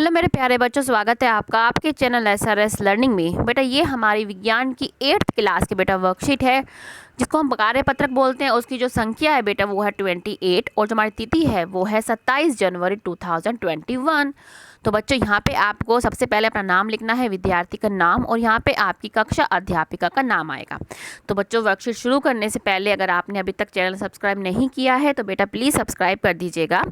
Hello मेरे प्यारे बच्चों, स्वागत है आपका आपके चैनल SRS लर्निंग में। बेटा ये हमारी विज्ञान की 8th क्लास की बेटा वर्कशीट है, जिसको हम कार्यपत्रक बोलते हैं। उसकी जो संख्या है बेटा वो है 28 और जो हमारी तिथि है वो है 27 जनवरी 2021। तो बच्चों यहाँ पे आपको सबसे पहले अपना नाम लिखना है, विद्यार्थी का नाम, और यहाँ पे आपकी कक्षा अध्यापिका का नाम आएगा। तो बच्चों वर्कशीट शुरू करने से पहले अगर आपने अभी तक चैनल सब्सक्राइब नहीं किया है तो बेटा प्लीज़ सब्सक्राइब कर दीजिएगा।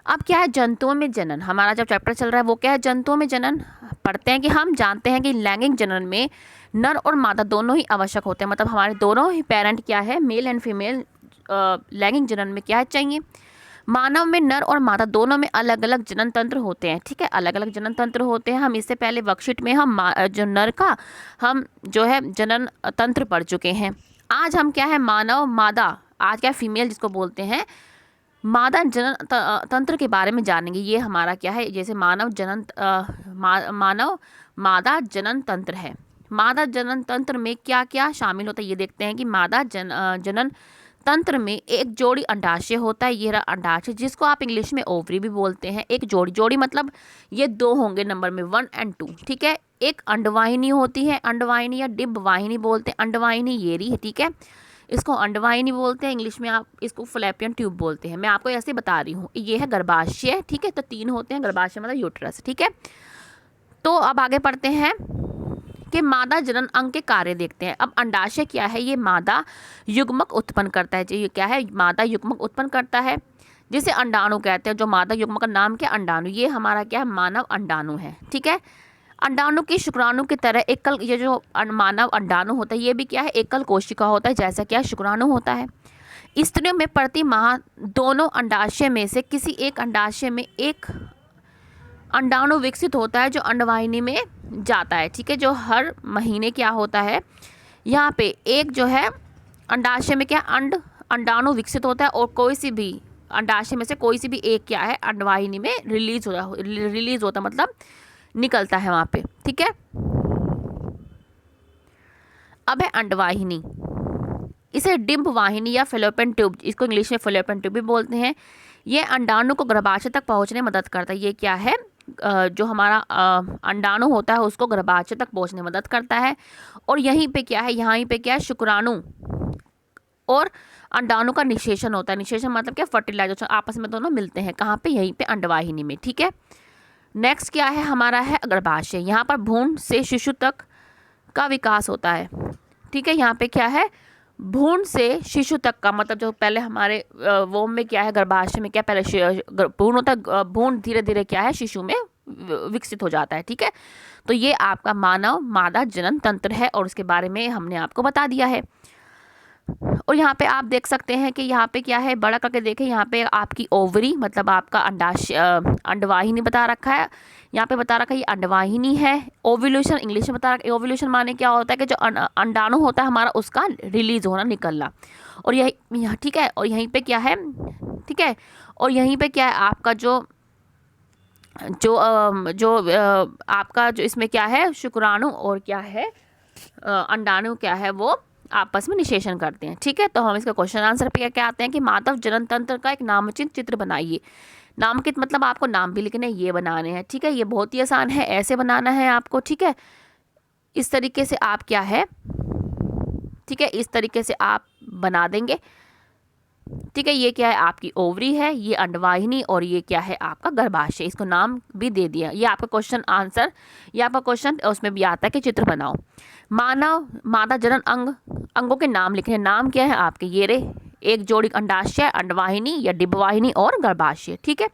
अब क्या है, जंतुओं में जनन, हमारा जब चैप्टर चल रहा है वो क्या है, जंतुओं में जनन। पढ़ते हैं कि हम जानते हैं कि लैंगिक जनन में नर और मादा दोनों ही आवश्यक होते हैं। मतलब हमारे दोनों ही पेरेंट क्या है, मेल एंड फीमेल। लैंगिक जनन में क्या चाहिए, मानव में नर और मादा दोनों में अलग अलग जनन तंत्र होते हैं। ठीक है, अलग अलग जनन तंत्र होते हैं। हम इससे पहले वर्कशीट में हम जो नर का हम जो है जनन तंत्र पढ़ चुके हैं। आज हम क्या है, मानव मादा, आज क्या फीमेल जिसको बोलते हैं, मादा जनन तंत्र के बारे में जानेंगे। ये हमारा क्या है, जैसे मानव मानव मादा जनन तंत्र है। मादा जनन तंत्र में क्या क्या शामिल होता है ये देखते हैं कि मादा जनन तंत्र में एक जोड़ी अंडाशय होता है। ये रहा अंडाशय, जिसको आप इंग्लिश में ओवरी भी बोलते हैं। एक जोड़ी मतलब ये दो होंगे नंबर में 1 और 2। ठीक है, एक अंडवाहिनी होती है, अंडवाहिनी या डिंब वाहिनी बोलते हैं। अंडवाहिनी ये रही है, ठीक है, इसको अंडवाहिनी बोलते हैं। इंग्लिश में आप इसको फ्लैपियन ट्यूब बोलते हैं। मैं आपको ऐसे बता रही हूँ। ये है गर्भाशय, ठीक है, तो 3 होते हैं। गर्भाशय मतलब यूट्रस, ठीक है। तो अब आगे पढ़ते हैं कि मादा जनन अंग के कार्य देखते हैं। अब अंडाशय क्या है, ये मादा युग्मक उत्पन्न करता है। ये क्या है, मादा युग्मक उत्पन्न करता है, जिसे अंडाणु कहते हैं। जो मादा युग्मक का नाम क्या, अंडाणु। ये हमारा क्या है, मानव अंडाणु है। ठीक है, अंडाणु की शुक्राणु की तरह एकल, ये जो मानव अंडाणु होता है ये भी क्या है, एकल कोशिका होता है, जैसा क्या शुक्राणु होता है। स्त्रियों में प्रति माह दोनों अंडाशय में से किसी एक अंडाशय में एक अंडाणु विकसित होता है जो अंडवाहिनी में जाता है। ठीक है, जो हर महीने क्या होता है, यहाँ पे एक जो है अंडाशय में क्या अंडाणु विकसित होता है, और कोई सी भी अंडाशय में से कोई सी भी एक क्या है अंडवाहिनी में रिलीज होता मतलब निकलता है वहाँ पे। ठीक है, अब है अंडवाहिनी, इसे डिंब वाहिनी या फेलोपियन ट्यूब, इसको इंग्लिश में फेलोपियन ट्यूब भी बोलते हैं। ये अंडाणु को गर्भाशय तक पहुँचने में मदद करता है। ये क्या है, जो हमारा अंडाणु होता है उसको गर्भाशय तक पहुँचने में मदद करता है। और यहीं पे क्या है, यहाँ पे क्या है, शुक्राणु और अंडाणु का निषेचन होता है। निषेचन मतलब क्या, फर्टिलाइजेशन, आपस में दोनों मिलते हैं। कहाँ पे, यहीं पे अंडवाहिनी में। ठीक है, नेक्स्ट क्या है हमारा है गर्भाशय। यहाँ पर भ्रूण से शिशु तक का विकास होता है। ठीक है, यहाँ पे क्या है, भ्रूण से शिशु तक का मतलब जो पहले हमारे वोम में क्या है, गर्भाशय में क्या पहले भ्रूण होता है, भ्रूण धीरे धीरे क्या है शिशु में विकसित हो जाता है। ठीक है, तो ये आपका मानव मादा जनन तंत्र है और उसके बारे में हमने आपको बता दिया है। और यहाँ पे आप देख सकते हैं कि यहाँ पे क्या है, बड़ा करके देखें, यहाँ पे आपकी ओवरी मतलब आपका अंडाशय अंडवाहिनी बता रखा है। यहाँ पे बता रखा है ये अंडवाहिनी है। ओव्यूलेशन इंग्लिश में बता रखा है। ओव्यूलेशन माने क्या होता है कि जो अंडाणु होता है हमारा उसका रिलीज होना, निकलना। और यही ठीक है, और यहीं पे क्या है, ठीक है, और यहीं पे क्या है आपका जो आपका जो इसमें क्या है, शुक्राणु और क्या है अंडाणु क्या है, वो आपस में निषेचन करते हैं। ठीक है, तो हम इसका क्वेश्चन आंसर पे क्या आते हैं कि मानव जनन तंत्र का एक नामचित चित्र बनाइए। नामकित मतलब आपको नाम भी लिखने ये बनाने हैं। ठीक है, ये बहुत ही आसान है, ऐसे बनाना है आपको। ठीक है, इस तरीके से आप क्या है, ठीक है, इस तरीके से आप बना देंगे। ठीक है, ये क्या है आपकी ओवरी है, ये अंडवाहिनी, और ये क्या है आपका गर्भाशय। इसको नाम भी दे दिया। ये आपका क्वेश्चन आंसर, ये आपका क्वेश्चन उसमें भी आता है कि चित्र बनाओ। मानव मादा जनन अंगों के नाम लिखे। नाम क्या है आपके, ये रे, एक जोड़ी अंडाशय, अंडवाहिनी या डिंबवाहिनी और गर्भाशय। ठीक है,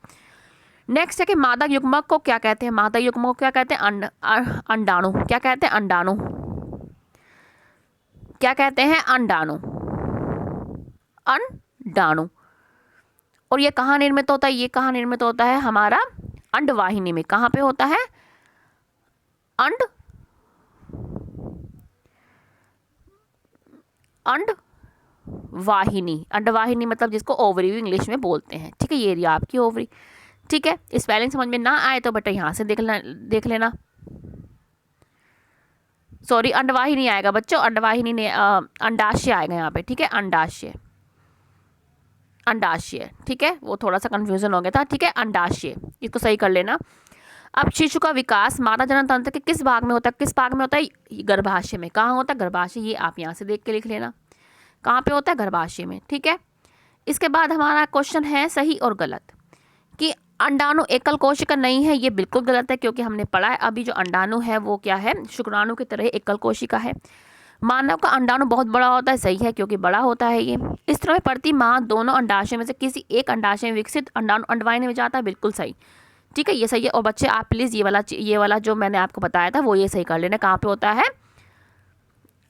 नेक्स्ट है कि मादा युग्मक को क्या कहते हैं। मादा युग्मक को क्या कहते हैं, अंडाणु। क्या कहते हैं, अंडाणु। क्या कहते हैं, अंडाणु, अंडाणु। और ये कहाँ निर्मित होता है, ये कहाँ निर्मित होता है, हमारा अंडवाहिनी में। कहाँ पे होता है, अंडवाहिनी। अंडवाहिनी मतलब जिसको ओवरी भी इंग्लिश में बोलते हैं। ठीक है, ये रही आपकी ओवरी। ठीक है, स्पेलिंग समझ में ना आए तो बेटा यहाँ से देख लेना। सॉरी, अंडवाहिनी आएगा बच्चों, अंडवाहिनी ने अंडाशय आएगा यहाँ पे। ठीक है, अंडाशय, अंडाशय। ठीक है, वो थोड़ा सा कंफ्यूजन हो गया था। ठीक है, अंडाशय, इसको सही कर लेना। अब शिशु का विकास माता जनन तंत्र के किस भाग में होता है, किस भाग में होता है, गर्भाशय में। कहाँ होता है, गर्भाशय। ये आप यहाँ से देख के लिख लेना, कहाँ पे होता है, गर्भाशय में, ठीक है। इसके बाद हमारा क्वेश्चन है सही और गलत, कि अंडाणु एकल कोशिका नहीं है। ये बिल्कुल गलत है, क्योंकि हमने पढ़ा है अभी जो अंडाणु है वो क्या है, शुक्राणु की तरह एकल कोशिका है। मानव का अंडाणु बहुत बड़ा होता है, सही है, क्योंकि बड़ा होता है ये। स्त्रियों में प्रति माह दोनों अंडाशय में से किसी एक अंडाशय में विकसित अंडाणु अंडवाहिनी में जाता है, बिल्कुल सही, ठीक है, ये सही है। और बच्चे आप प्लीज़ ये वाला जो मैंने आपको बताया था वो ये सही कर लेना, कहाँ पे होता है,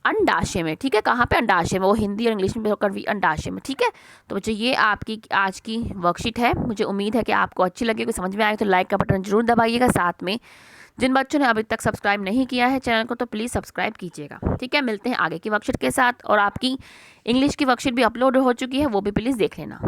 अंडाशय में, ठीक है। कहाँ पे, अंडाशय में, वो हिंदी और इंग्लिश में होकर भी अंडाशय में, ठीक है। तो बच्चों ये आपकी आज की वर्कशीट है। मुझे उम्मीद है कि आपको अच्छी लगे, समझ में आए तो लाइक का बटन जरूर दबाइएगा। साथ में जिन बच्चों ने अभी तक सब्सक्राइब नहीं किया है चैनल को तो प्लीज़ सब्सक्राइब कीजिएगा, ठीक है। मिलते हैं आगे की वर्कशीट के साथ, और आपकी इंग्लिश की वर्कशीट भी अपलोड हो चुकी है, वो भी प्लीज़ देख लेना।